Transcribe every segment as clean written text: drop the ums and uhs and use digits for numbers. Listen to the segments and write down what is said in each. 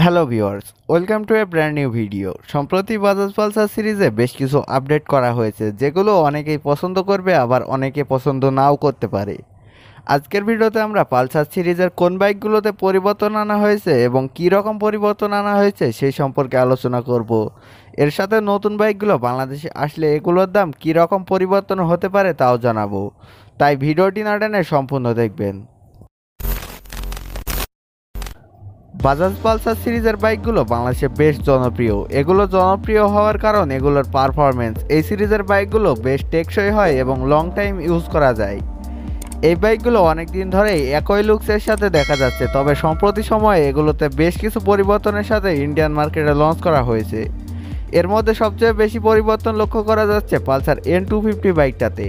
Hello viewers, welcome to A brand new video. সম্প্রতি Bajaj Pulsar সিরিজে বেশ কিছু আপডেট করা হয়েছে, যেগুলো অনেকেই পছন্দ করবে, আবার অনেকে পছন্দ নাও করতে পারে। আজকের ভিডিওতে আমরা পালসার সিরিজের কোন বাইকগুলোতে পরিবর্তন আনা হয়েছে এবং কী রকম পরিবর্তন আনা হয়েছে সেই সম্পর্কে আলোচনা করব। এর সাথে নতুন বাইকগুলো বাংলাদেশে আসলে এগুলোর দাম কী রকম পরিবর্তন হতে পারে তাও জানাবো। তাই ভিডিওটি না টেনে সম্পূর্ণ দেখবেন। বাজাজ পালসার সিরিজের বাইকগুলো বাংলাদেশে বেশ জনপ্রিয়। এগুলো জনপ্রিয় হওয়ার কারণ এগুলোর পারফরমেন্স। এই সিরিজের বাইকগুলো বেশ টেকসই হয় এবং লং টাইম ইউজ করা যায়। এই বাইকগুলো অনেক দিন ধরেই একই লুকসের সাথে দেখা যাচ্ছে, তবে সম্প্রতি সময়ে এগুলোতে বেশ কিছু পরিবর্তনের সাথে ইন্ডিয়ান মার্কেটে লঞ্চ করা হয়েছে। এর মধ্যে সবচেয়ে বেশি পরিবর্তন লক্ষ্য করা যাচ্ছে পালসার N250 বাইকটাতে।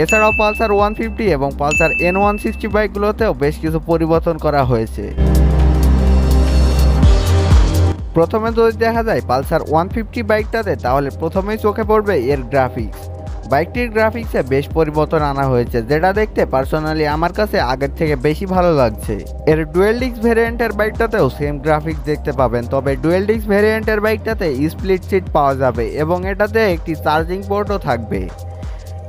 এছাড়াও পালসার 150 এবং পালসার N160 বাইকগুলোতেও বেশ কিছু পরিবর্তন করা হয়েছে। প্রথমে যদি দেখা যায় পালসার 150 বাইকটাতে, তাহলে প্রথমেই চোখে পড়বে এর গ্রাফিক্স। বাইকটির গ্রাফিক্সে বেশ পরিবর্তন আনা হয়েছে, যেটা দেখতে পার্সোনালি আমার কাছে আগের থেকে বেশি ভালো লাগছে। এর ডুয়েল ডিস্ক ভ্যারিয়েন্টের বাইকটাতেও সেম গ্রাফিক্স দেখতে পাবেন, তবে ডুয়েল ডিস্ক ভ্যারিয়েন্টের বাইকটাতে স্প্লিট সিট পাওয়া যাবে এবং এটাতে একটি চার্জিং পোর্টও থাকবে।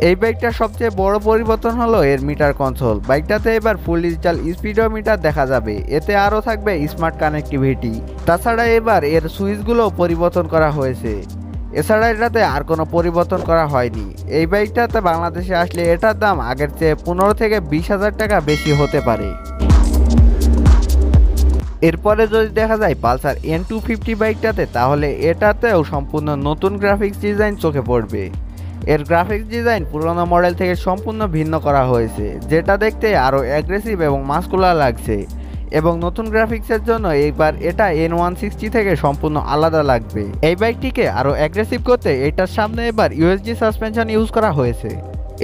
এই বাইকটার সবচেয়ে বড় পরিবর্তন হলো এর মিটার কনসোল। বাইকটাতে এবার ফুল ডিজিটাল স্পিডোমিটার দেখা যাবে, এতে আরও থাকবে স্মার্ট কানেক্টিভিটি। তাছাড়া এবার এর সুইচগুলো পরিবর্তন করা হয়েছে। এছাড়া এটাতে আর কোনো পরিবর্তন করা হয়নি। এই বাইকটাতে বাংলাদেশে আসলে এটার দাম আগের চেয়ে 15 থেকে 20,000 টাকা বেশি হতে পারে। এরপরে যদি দেখা যায় পালসার N250 বাইকটাতে, তাহলে এটাতেও সম্পূর্ণ নতুন গ্রাফিক্স ডিজাইন চোখে পড়বে। এর গ্রাফিক্স ডিজাইন পুরোনো মডেল থেকে সম্পূর্ণ ভিন্ন করা হয়েছে, যেটা দেখতে আরও অ্যাগ্রেসিভ এবং মাস্কুলার লাগছে। এবং নতুন গ্রাফিক্সের জন্য এইবার এটা N160 থেকে সম্পূর্ণ আলাদা লাগবে। এই বাইকটিকে আরও অ্যাগ্রেসিভ করতে এটার সামনে এবার ইউএসডি সাসপেনশন ইউজ করা হয়েছে।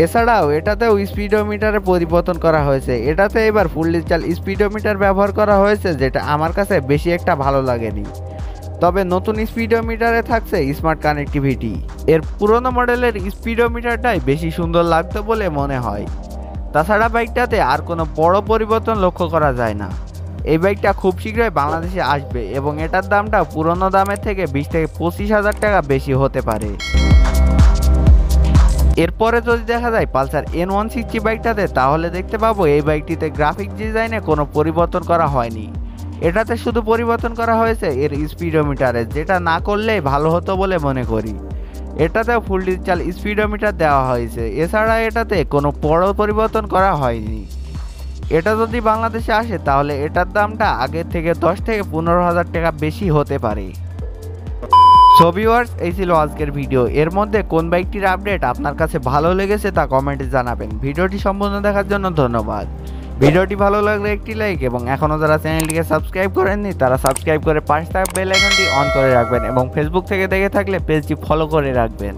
এছাড়াও এটাতেও স্পিডোমিটারে পরিবর্তন করা হয়েছে। এটাতে এবার ফুল ডিজিটাল স্পিডোমিটার ব্যবহার করা হয়েছে, যেটা আমার কাছে বেশি একটা ভালো লাগেনি। তবে নতুন স্পিডোমিটারে থাকছে স্মার্ট কানেক্টিভিটি। এর পুরনো মডেলের স্পিডোমিটারটাই বেশি সুন্দর লাগতো বলে মনে হয়। তাছাড়া বাইকটাতে আর কোনো বড় পরিবর্তন লক্ষ্য করা যায় না। এই বাইকটা খুব শীঘ্রই বাংলাদেশে আসবে এবং এটার দামটা পুরনো দামের থেকে 20 থেকে 25,000 টাকা বেশি হতে পারে। এরপরে যদি দেখা যায় পালসার N160 বাইকটাতে, তাহলে দেখতে পাবো এই বাইকটিতে গ্রাফিক্স ডিজাইনে কোনো পরিবর্তন করা হয়নি। এটাতে শুধু পরিবর্তন করা হয়েছে এর স্পিডোমিটারে, যেটা না করলেই ভালো হতো বলে মনে করি। এটাতেও ফুল ডিজিটাল স্পিডোমিটার দেওয়া হয়েছে। এছাড়া এটাতে কোনো বড় পরিবর্তন করা হয়নি। এটা যদি বাংলাদেশে আসে, তাহলে এটার দামটা আগের থেকে 10 থেকে 15,000 টাকা বেশি হতে পারে। সো ভিউয়ার্স, এই ছিল আজকের ভিডিও। এর মধ্যে কোন বাইকটির আপডেট আপনার কাছে ভালো লেগেছে তা কমেন্টে জানাবেন। ভিডিওটি সম্পূর্ণ দেখার জন্য ধন্যবাদ। ভিডিওটি ভালো লাগলে একটি লাইক, এবং এখনও যারা চ্যানেলটিকে সাবস্ক্রাইব করেননি তারা সাবস্ক্রাইব করে পাশে থাকা বেল আইকনটি অন করে রাখবেন, এবং ফেসবুক থেকে দেখে থাকলে পেজটি ফলো করে রাখবেন।